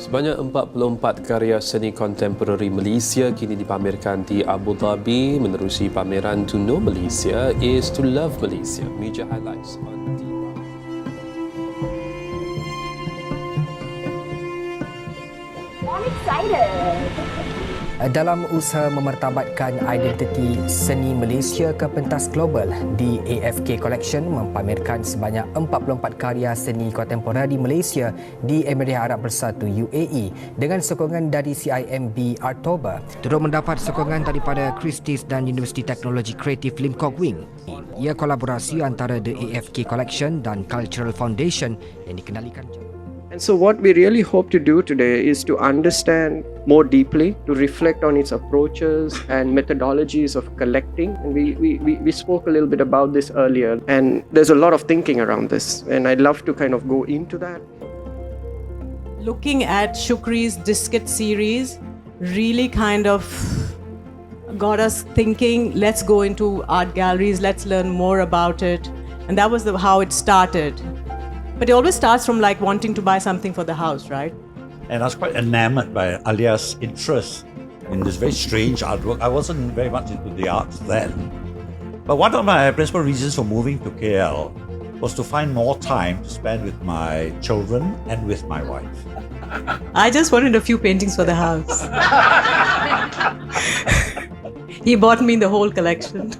Sebanyak 44 karya seni kontemporari Malaysia kini dipamerkan di Abu Dhabi menerusi pameran To Know Malaysia is to Love Malaysia. Major highlights on the I'm excited. Dalam usaha memartabatkan identiti seni Malaysia ke pentas global, di AFK Collection mempamerkan sebanyak 44 karya seni kontemporari Malaysia di Emirat Arab Bersatu UAE dengan sokongan dari CIMB Artober, turut mendapat sokongan daripada Christie's dan Universiti Teknologi Kreatif Lim Kok Wing. Ia kolaborasi antara The AFK Collection dan Cultural Foundation yang dikendalikan. And so what we really hope to do today is to understand more deeply, to reflect on its approaches and methodologies of collecting. And we spoke a little bit about this earlier, and there's a lot of thinking around this, and I'd love to kind of go into that. Looking at Shukri's Diskette series really kind of got us thinking, let's go into art galleries, let's learn more about it. And that was how it started. But it always starts from like wanting to buy something for the house, right? And I was quite enamored by Alia's interest in this very strange artwork. I wasn't very much into the arts then. But one of my principal reasons for moving to KL was to find more time to spend with my children and with my wife. I just wanted a few paintings for the house. He bought me the whole collection.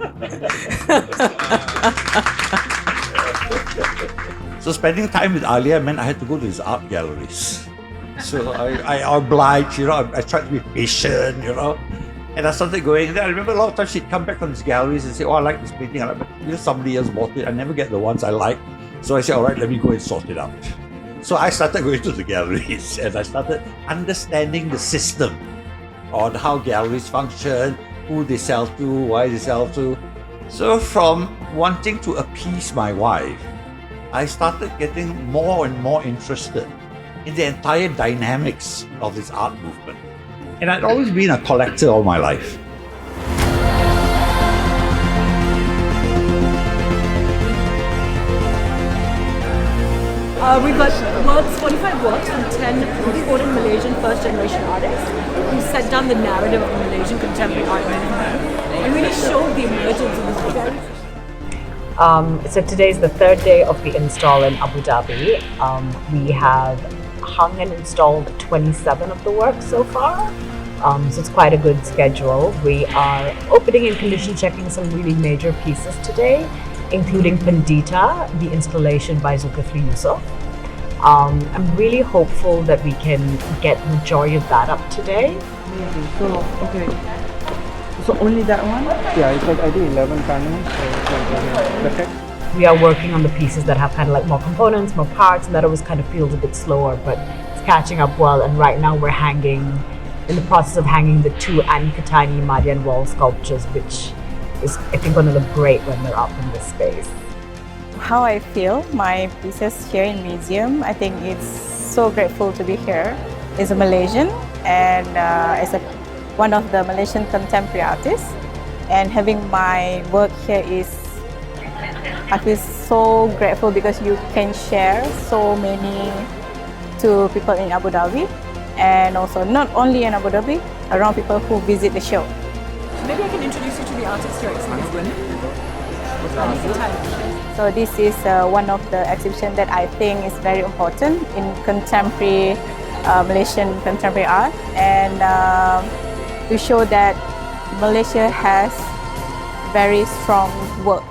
So spending time with Alia meant I had to go to his art galleries. So I obliged, I tried to be patient, and I started going. And then I remember a lot of times she'd come back from his galleries and say, oh, I like this painting. But somebody else bought it. I never get the ones I like. So I said, all right, let me go and sort it out. So I started going to the galleries and I started understanding the system on how galleries function, who they sell to, why they sell to. So from wanting to appease my wife, I started getting more and more interested in the entire dynamics of this art movement. And I'd always been a collector all my life. We've got 45 works from 10 important Malaysian first-generation artists who set down the narrative of Malaysian contemporary art movement and really showed the emergence of this very. So today's the third day of the install in Abu Dhabi. We have hung and installed 27 of the works so far. So it's quite a good schedule. We are opening and condition checking some really major pieces today, including Pandita, the installation by Zulkifli Yusof. I'm really hopeful that we can get the majority of that up today. So, okay. So only that one? Yeah, it's like I do 11 panels, so perfect. We are working on the pieces that have kind of like more components, more parts, and that always kind of feels a bit slower, but it's catching up well. And right now we're in the process of hanging the two Anniketyni Madian wall sculptures, which is, I think, going to look great when they're up in this space. How I feel, my pieces here in museum, I think it's so grateful to be here as a Malaysian and as one of the Malaysian contemporary artists, and having my work here is, I feel so grateful because you can share so many to people in Abu Dhabi, and also not only in Abu Dhabi, around people who visit the show. Maybe I can introduce you to the artists here at CIMB. So this is one of the exhibitions that I think is very important in contemporary Malaysian contemporary art, and to show that Malaysia has very strong work.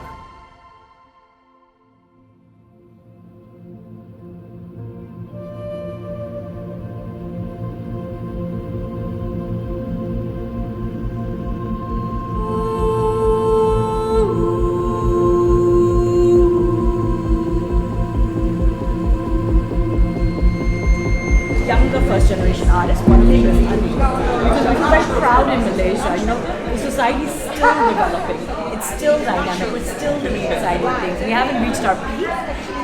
Younger first-generation artists, one of the best artists. Because we're very proud in Malaysia, the society is still developing. It's still dynamic, we're still doing exciting things. We haven't reached our peak,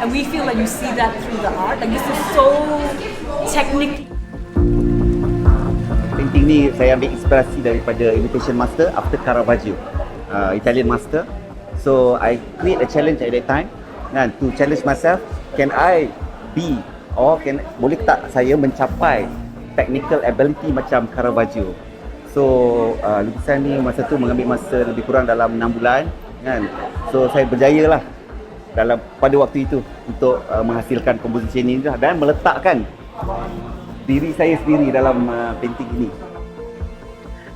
and we feel like you see that through the art. Like this is so technical. Painting ni saya ambil inspirasi daripada Imitation Master after Caravaggio, Italian master. So I create a challenge at that time, to challenge myself, can I be, or boleh tak saya mencapai technical ability macam Caravaggio. So lukisan ni masa tu mengambil masa lebih kurang dalam 6 bulan kan. So saya berjaya lah pada waktu itu untuk menghasilkan komposisi ini dan meletakkan diri saya sendiri dalam painting ini.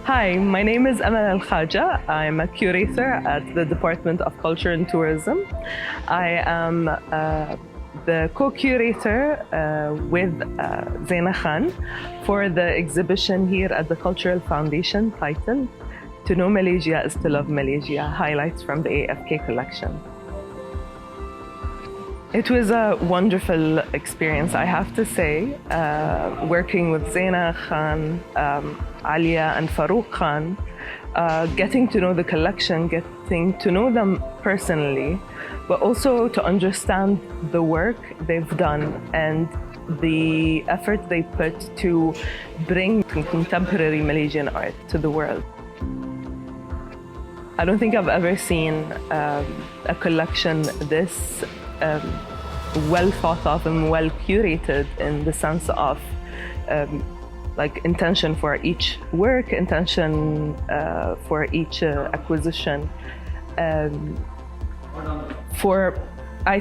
Hi, my name is Amal Al-Khaja. I'm a curator at the Department of Culture and Tourism. I am the co-curator with Zaina Khan for the exhibition here at the Cultural Foundation titled To Know Malaysia is to Love Malaysia, highlights from the AFK Collection. It was a wonderful experience, I have to say, working with Zaina Khan, Alia and Farouk Khan, getting to know the collection, getting to know them personally, but also to understand the work they've done and the effort they put to bring contemporary Malaysian art to the world. I don't think I've ever seen a collection this well thought of and well curated in the sense of like intention for each work, intention for each acquisition. I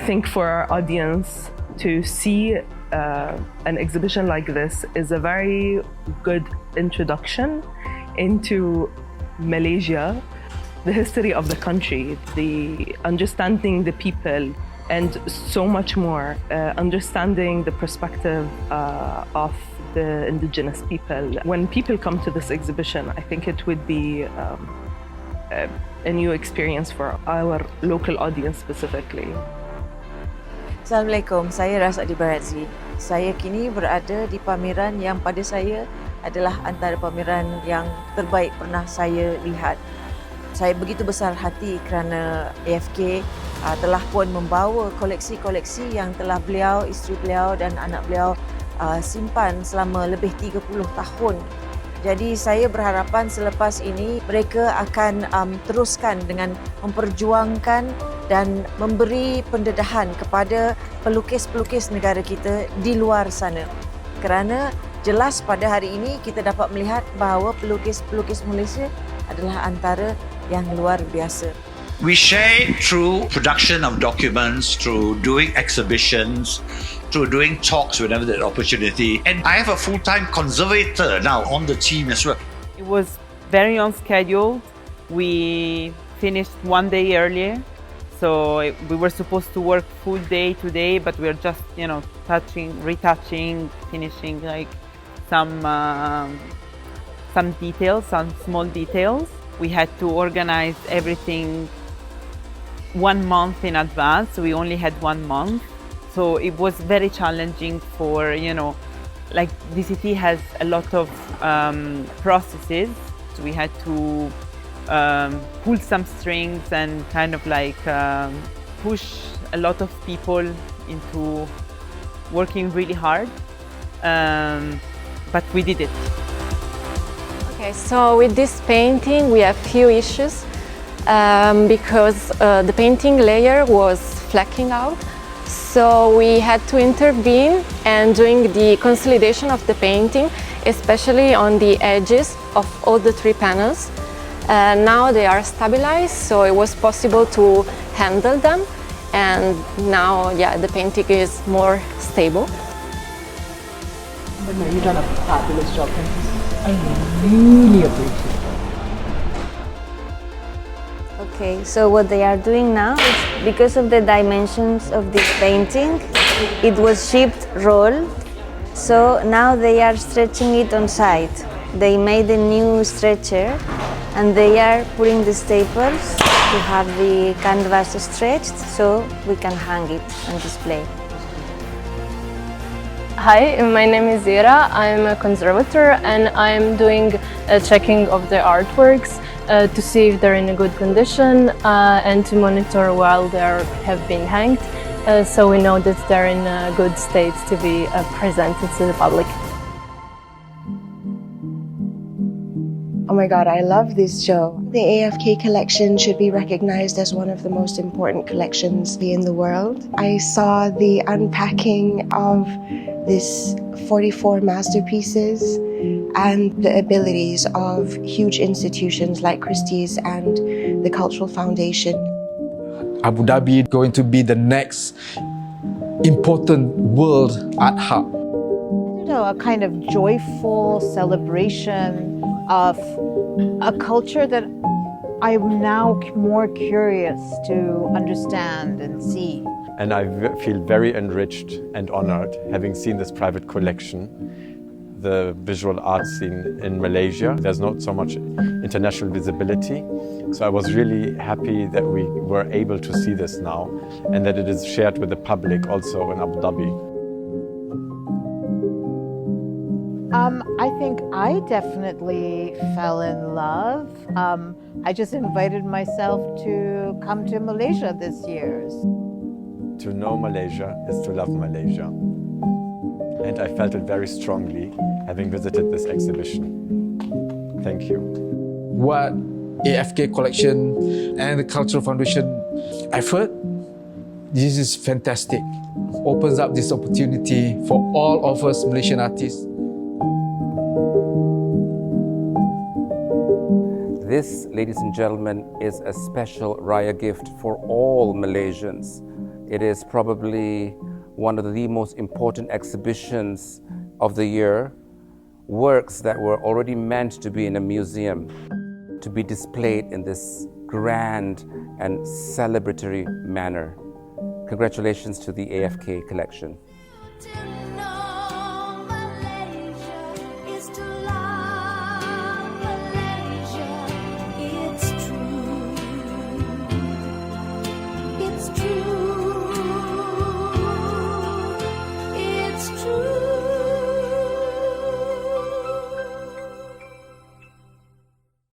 think for our audience to see an exhibition like this is a very good introduction into Malaysia, the history of the country, the understanding the people, and so much more, understanding the perspective of the indigenous people. When people come to this exhibition, I think it would be a new experience for our local audience specifically. Assalamualaikum, saya Rasadi Barazli. Saya kini berada di pameran yang pada saya adalah antara pameran yang terbaik pernah saya lihat. Saya begitu besar hati kerana AFK telah pun membawa koleksi-koleksi yang telah beliau, isteri beliau dan anak beliau simpan selama lebih 30 tahun. Jadi saya berharapan selepas ini mereka akan teruskan dengan memperjuangkan dan memberi pendedahan kepada pelukis-pelukis negara kita di luar sana. Kerana jelas pada hari ini kita dapat melihat bahawa pelukis-pelukis Malaysia adalah antara yang luar biasa. We share through production of documents, through doing exhibitions, through doing talks whenever there's opportunity. And I have a full-time conservator now on the team as well. It was very on schedule. We finished one day earlier. So we were supposed to work full day today, but we're just, retouching, finishing like some details, some small details. We had to organize everything 1 month in advance. We only had 1 month. So it was very challenging for, DCT has a lot of processes. So we had to pull some strings and kind of push a lot of people into working really hard. But we did it. Okay, so with this painting we have few issues because the painting layer was flecking out. So we had to intervene and doing the consolidation of the painting, especially on the edges of all the 3 panels. Now they are stabilized, so it was possible to handle them, and now, the painting is more stable. You've done a fabulous job. I really appreciate it. Okay, so what they are doing now is because of the dimensions of this painting, it was shipped rolled, so now they are stretching it on site. They made a new stretcher and they are putting the staples to have the canvas stretched so we can hang it and display. Hi, my name is Zira. I'm a conservator and I'm doing a checking of the artworks to see if they're in a good condition and to monitor while they have been hanged so we know that they're in a good state to be presented to the public. Oh my God, I love this show. The AFK Collection should be recognized as one of the most important collections in the world. I saw the unpacking of this 44 masterpieces and the abilities of huge institutions like Christie's and the Cultural Foundation. Abu Dhabi going to be the next important world art hub. A kind of joyful celebration of a culture that I'm now more curious to understand and see. And I feel very enriched and honored having seen this private collection, the visual art scene in Malaysia. There's not so much international visibility. So I was really happy that we were able to see this now and that it is shared with the public also in Abu Dhabi. I think I definitely fell in love. I just invited myself to come to Malaysia this year. To know Malaysia is to love Malaysia. And I felt it very strongly having visited this exhibition. Thank you. What AFK Collection and the Cultural Foundation effort, this is fantastic. Opens up this opportunity for all of us Malaysian artists. This, ladies and gentlemen, is a special Raya gift for all Malaysians. It is probably one of the most important exhibitions of the year. Works that were already meant to be in a museum, to be displayed in this grand and celebratory manner. Congratulations to the AFK Collection.